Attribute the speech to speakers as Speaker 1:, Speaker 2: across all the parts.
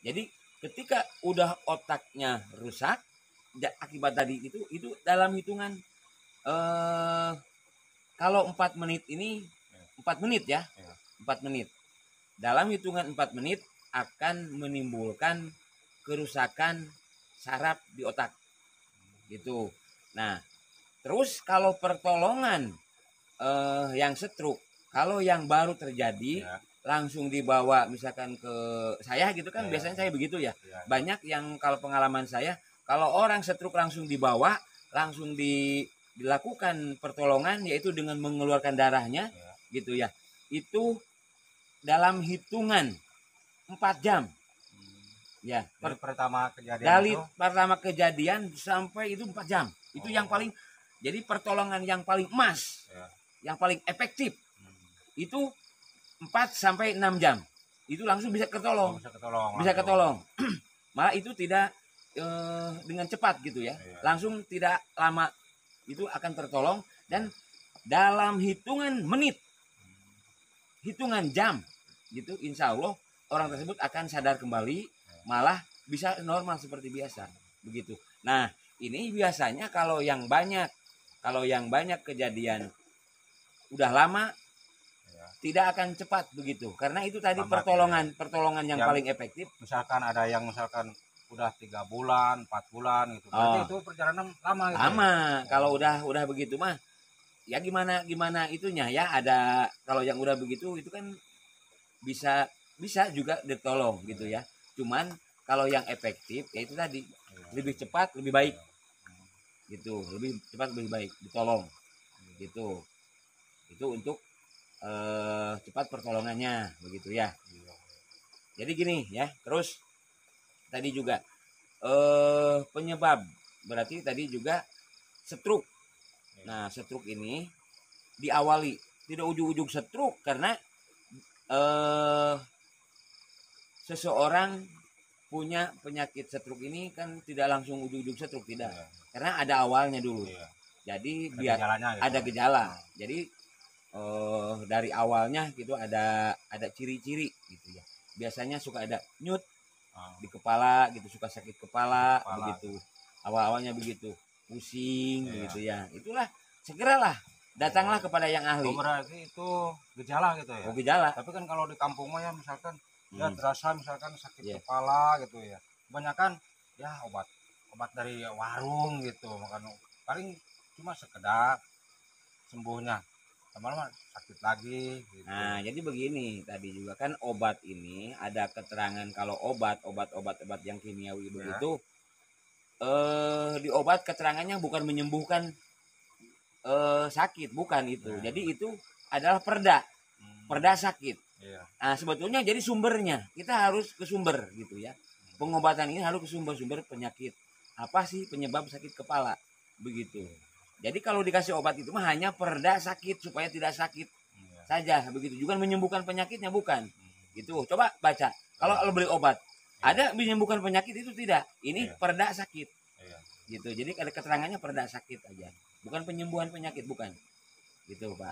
Speaker 1: Jadi ketika udah otaknya rusak akibat tadi itu dalam hitungan kalau 4 menit ini 4 menit ya. 4 menit. Dalam hitungan 4 menit akan menimbulkan kerusakan saraf di otak. Gitu. Nah, terus kalau pertolongan yang stroke, kalau yang baru terjadi langsung dibawa misalkan ke saya gitu kan, biasanya saya begitu ya. Banyak yang kalau pengalaman saya, kalau orang stroke langsung dibawa, langsung dilakukan pertolongan yaitu dengan mengeluarkan darahnya gitu ya. Itu dalam hitungan 4 jam. Ya, dari pertama kejadian sampai itu 4 jam. Itu yang paling, jadi pertolongan yang paling emas, yang paling efektif itu 4 sampai 6 jam. Itu langsung bisa ketolong. Bisa ketolong. Malah itu tidak dengan cepat gitu ya. Langsung tidak lama itu akan tertolong, dan dalam hitungan menit, hitungan jam gitu, insya Allah orang tersebut akan sadar kembali, malah bisa normal seperti biasa begitu. Nah, ini biasanya kalau yang banyak kejadian udah lama tidak akan cepat begitu, karena itu tadi pertolongan yang paling efektif.
Speaker 2: Misalkan ada yang udah 3 bulan 4 bulan gitu, berarti itu perjalanan lama gitu.
Speaker 1: Kalau udah begitu mah ya gimana itunya ya, ada kalau yang udah begitu itu kan bisa juga ditolong gitu ya. Cuman kalau yang efektif ya itu tadi, lebih cepat lebih baik gitu, lebih cepat lebih baik ditolong gitu. Itu untuk cepat pertolongannya begitu ya. Jadi gini ya, terus tadi juga penyebab berarti tadi juga stroke. Nah, stroke ini diawali tidak ujug-ujug stroke karena seseorang punya penyakit stroke ini kan tidak langsung ujug-ujug stroke, tidak. Karena ada awalnya dulu. Jadi biar ada gejala. Jadi dari awalnya gitu ada ciri-ciri gitu ya. Biasanya suka ada nyut di kepala gitu, suka sakit kepala begitu. Awal-awalnya begitu, pusing begitu ya. Itulah segeralah datanglah kepada yang ahli.
Speaker 2: Berarti itu gejala gitu ya.
Speaker 1: Gejala.
Speaker 2: Tapi kan kalau di kampung mah ya misalkan ya terasa misalkan sakit kepala gitu ya. Kebanyakan ya obat dari warung gitu, makan paling cuma sekedar sembuhnya, lama-lama sakit lagi gitu.
Speaker 1: Nah, jadi begini, tadi juga kan obat ini ada keterangan kalau obat yang kimiawi begitu di obat keterangannya bukan menyembuhkan sakit, bukan itu. Jadi itu adalah perda sakit. Nah, sebetulnya jadi sumbernya kita harus ke sumber gitu ya. Pengobatan ini harus ke sumber penyakit. Apa sih penyebab sakit kepala begitu. Jadi kalau dikasih obat itu mah hanya perda sakit supaya tidak sakit saja begitu, juga menyembuhkan penyakitnya bukan. Gitu. Coba baca. Kalau beli obat ada menyembuhkan penyakit itu tidak. Ini perda sakit. Gitu. Jadi ada keterangannya perda sakit aja. Bukan penyembuhan penyakit, bukan. Gitu, Pak.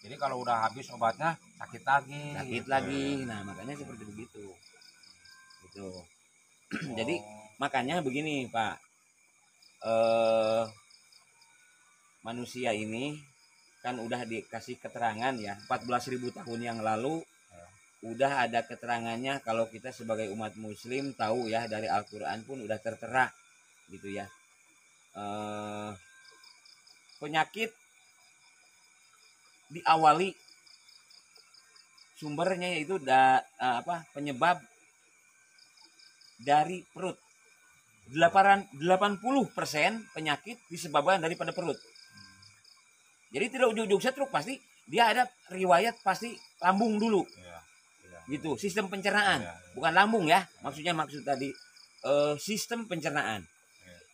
Speaker 2: Jadi kalau udah habis obatnya sakit lagi.
Speaker 1: Sakit lagi. Nah, makanya seperti begitu. Gitu. Jadi makanya begini, Pak. Manusia ini kan udah dikasih keterangan ya, 14.000 tahun yang lalu udah ada keterangannya kalau kita sebagai umat muslim tahu ya, dari Al-Qur'an pun udah tertera gitu ya. Penyakit diawali sumbernya yaitu penyebab dari perut. 80% penyakit disebabkan daripada perut. Jadi tidak ujug-ujug stroke, pasti dia ada riwayat pasti lambung dulu. Gitu, sistem pencernaan. Bukan lambung ya, maksud tadi sistem pencernaan.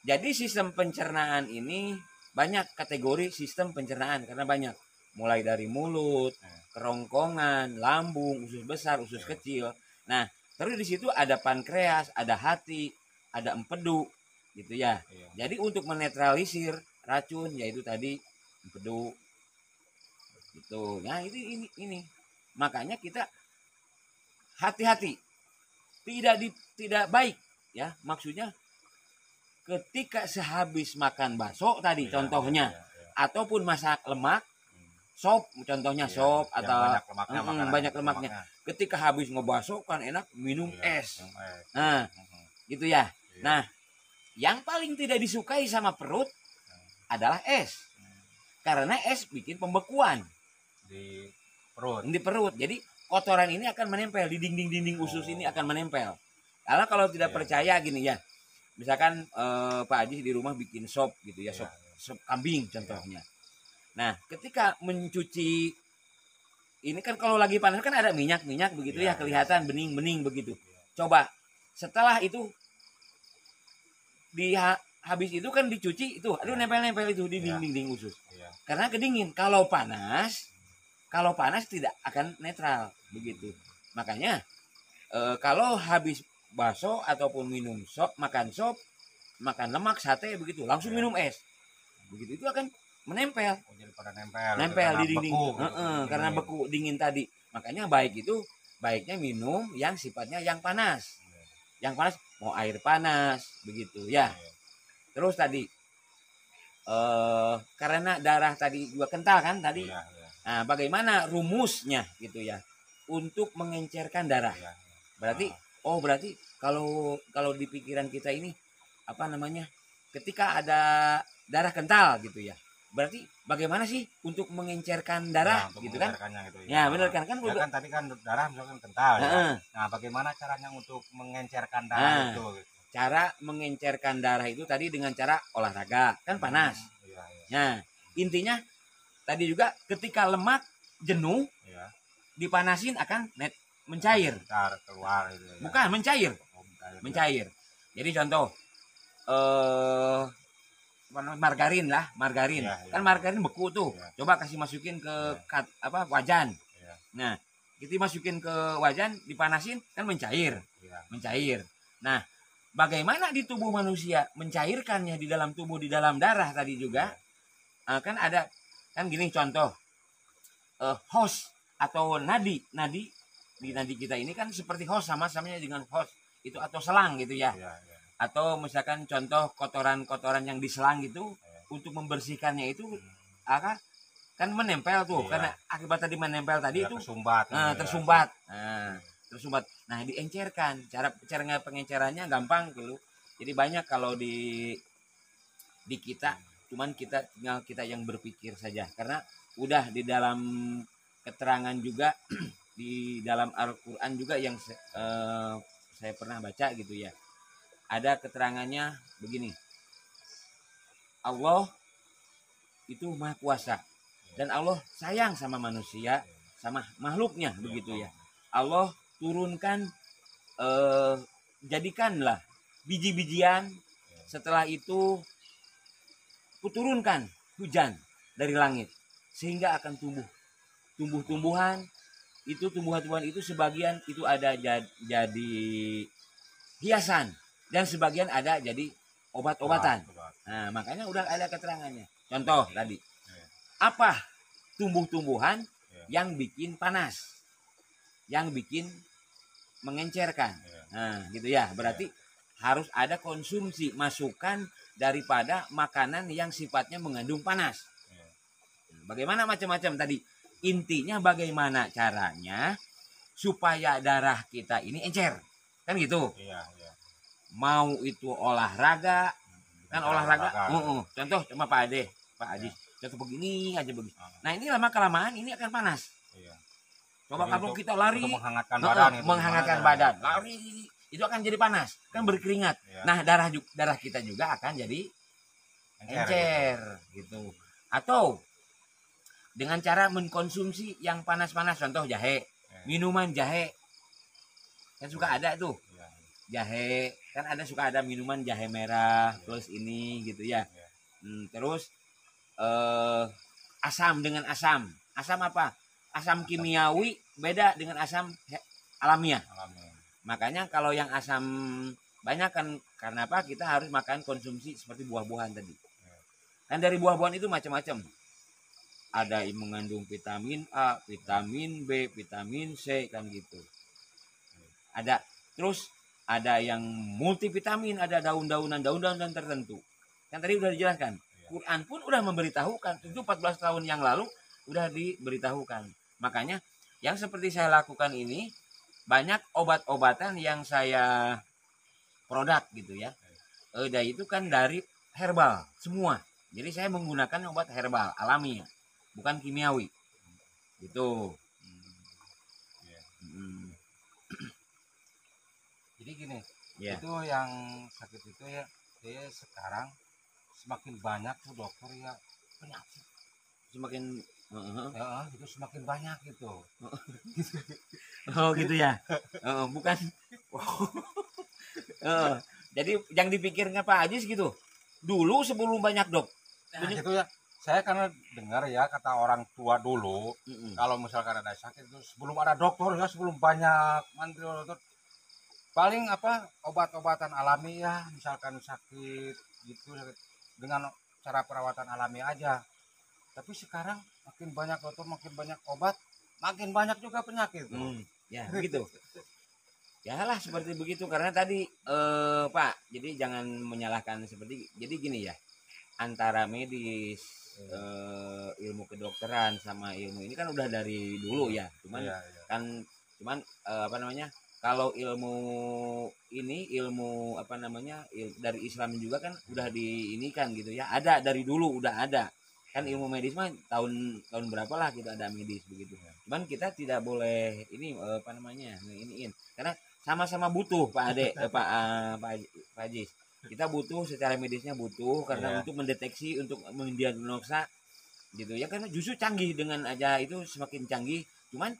Speaker 1: Jadi sistem pencernaan ini banyak kategori sistem pencernaan karena banyak. Mulai dari mulut, kerongkongan, lambung, usus besar, usus kecil. Nah, terus di situ ada pankreas, ada hati, ada empedu gitu ya. Jadi untuk menetralisir racun yaitu tadi empedu gitu. Nah, ini makanya kita hati-hati tidak baik ya, maksudnya ketika sehabis makan bakso tadi contohnya, ataupun masak lemak sop contohnya, sop atau
Speaker 2: banyak lemaknya,
Speaker 1: banyak lemaknya, ketika habis ngebakso kan enak minum es. Nah gitu ya. Nah yang paling tidak disukai sama perut adalah es, karena es bikin pembekuan di perut. Jadi kotoran ini akan menempel di dinding usus ini, akan menempel. Karena kalau tidak percaya gini ya, misalkan Pak Haji di rumah bikin sop gitu ya, sop kambing contohnya. Nah ketika mencuci ini kan kalau lagi panas kan ada minyak begitu ya, kelihatan bening begitu. Coba setelah itu habis itu kan dicuci itu, aduh nempel itu di dinding usus. Karena kedingin. Kalau panas tidak akan netral begitu. Makanya kalau habis bakso ataupun minum sop, makan lemak, sate begitu, langsung minum es. Begitu itu akan menempel.
Speaker 2: Jadi pada
Speaker 1: nempel di dinding. Karena beku dingin tadi. Makanya baiknya minum yang sifatnya yang panas. Yang panas mau air panas begitu ya. Terus tadi karena darah tadi juga kental kan tadi. Nah, bagaimana rumusnya gitu ya untuk mengencerkan darah? Berarti kalau di pikiran kita ini apa namanya? Ketika ada darah kental gitu ya. Berarti bagaimana sih untuk mengencerkan darah gitu kan?
Speaker 2: Gitu,
Speaker 1: ya benar kan
Speaker 2: ya kan tadi kan darah misalkan kental ya. Nah, bagaimana caranya untuk mengencerkan darah itu? Gitu.
Speaker 1: Cara mengencerkan darah itu tadi dengan cara olahraga, kan panas. Nah, intinya tadi juga ketika lemak jenuh dipanasin akan mencair.
Speaker 2: Keluar gitu ya.
Speaker 1: Bukan mencair. Mencair. Jadi contoh margarin. Kan margarin beku tuh. Coba kasih masukin ke wajan. Nah, kita masukin ke wajan, dipanasin kan mencair. Nah, bagaimana di tubuh manusia mencairkannya di dalam tubuh, di dalam darah tadi juga kan ada kan gini contoh hos atau nadi di nadi kita ini kan seperti hos, sama-samanya dengan hos itu atau selang gitu ya. Atau misalkan contoh kotoran yang di selang gitu untuk membersihkannya itu kan menempel tuh karena akibat tadi menempel tadi itu tersumbat. Nah, diencerkan. Cara pengencerannya gampang gitu. Jadi banyak kalau di kita, cuman tinggal kita yang berpikir saja. Karena udah di dalam keterangan juga di dalam Al-Qur'an juga yang saya pernah baca gitu ya. Ada keterangannya begini. Allah itu Maha Kuasa dan Allah sayang sama manusia, sama makhluknya begitu ya. Allah turunkan jadikanlah biji-bijian, setelah itu kuturunkan hujan dari langit sehingga akan tumbuh-tumbuhan itu, tumbuhan itu sebagian itu ada jadi hiasan dan sebagian ada jadi obat-obatan. Nah, makanya udah ada keterangannya. Contoh tadi apa tumbuh-tumbuhan yang bikin panas, yang bikin mengencerkan. Nah, gitu ya. Berarti harus ada konsumsi masukan daripada makanan yang sifatnya mengandung panas. Bagaimana macam-macam tadi. Intinya bagaimana caranya supaya darah kita ini encer. Kan gitu. Mau itu olahraga, kan olahraga. Contoh sama Pak Adi. Contoh begini aja begini. Nah, ini lama kelamaan ini akan panas. Coba kalau kita lari menghangatkan badan, lari itu akan jadi panas, kan berkeringat. Nah, darah kita juga akan jadi encer gitu. Atau dengan cara mengkonsumsi yang panas-panas, contoh jahe, minuman jahe. Kan suka ada tuh. Jahe, kan suka ada minuman jahe merah plus ini gitu ya. Terus asam dengan asam. Asam apa? Asam kimiawi beda dengan asam alamiah. Makanya kalau yang asam banyak kan karena apa? Kita harus makan konsumsi seperti buah-buahan tadi. Kan dari buah-buahan itu macam-macam. Ada yang mengandung vitamin A, vitamin B, vitamin C kan gitu. Ada. Terus ada yang multivitamin, ada daun-daunan tertentu. Kan tadi udah dijelaskan. Quran pun udah memberitahukan, itu 14 tahun yang lalu udah diberitahukan. Makanya yang seperti saya lakukan ini, banyak obat-obatan yang saya produk gitu ya. Dan itu kan dari herbal semua. Jadi saya menggunakan obat herbal alami ya, bukan kimiawi. Gitu.
Speaker 2: Jadi gini,
Speaker 1: Ya.
Speaker 2: itu yang sakit itu ya, sekarang semakin banyak tuh dokter ya penyakit.
Speaker 1: Semakin
Speaker 2: Ya, itu semakin banyak gitu.
Speaker 1: oh gitu ya. Bukan. Jadi yang dipikirnya Pak Ajis gitu. Dulu sebelum banyak dok.
Speaker 2: Nah, gitu ya. Saya karena dengar ya kata orang tua dulu, kalau misalkan ada sakit itu sebelum ada dokter ya, sebelum banyak mantri dokter, paling apa obat-obatan alami ya, misalkan sakit gitu dengan cara perawatan alami aja. Tapi sekarang makin banyak dokter, makin banyak obat, makin banyak juga penyakit.
Speaker 1: Ya begitu. Ya lah seperti begitu karena tadi Pak, jadi jangan menyalahkan seperti jadi gini ya. Antara medis ilmu kedokteran sama ilmu ini kan udah dari dulu ya. Cuman cuman apa namanya? Kalau ilmu ini ilmu apa namanya? Dari Islam juga kan udah diinikan gitu ya. Ada dari dulu udah ada. Kan ilmu medis mah tahun berapa lah kita ada medis begitu. Cuman kita tidak boleh ini apa namanya? Iniin. Karena sama-sama butuh Pak Ade, Pak Ajis. Kita butuh secara medisnya butuh karena untuk mendeteksi, untuk mendiagnosa gitu ya, karena justru canggih dengan aja itu semakin canggih. Cuman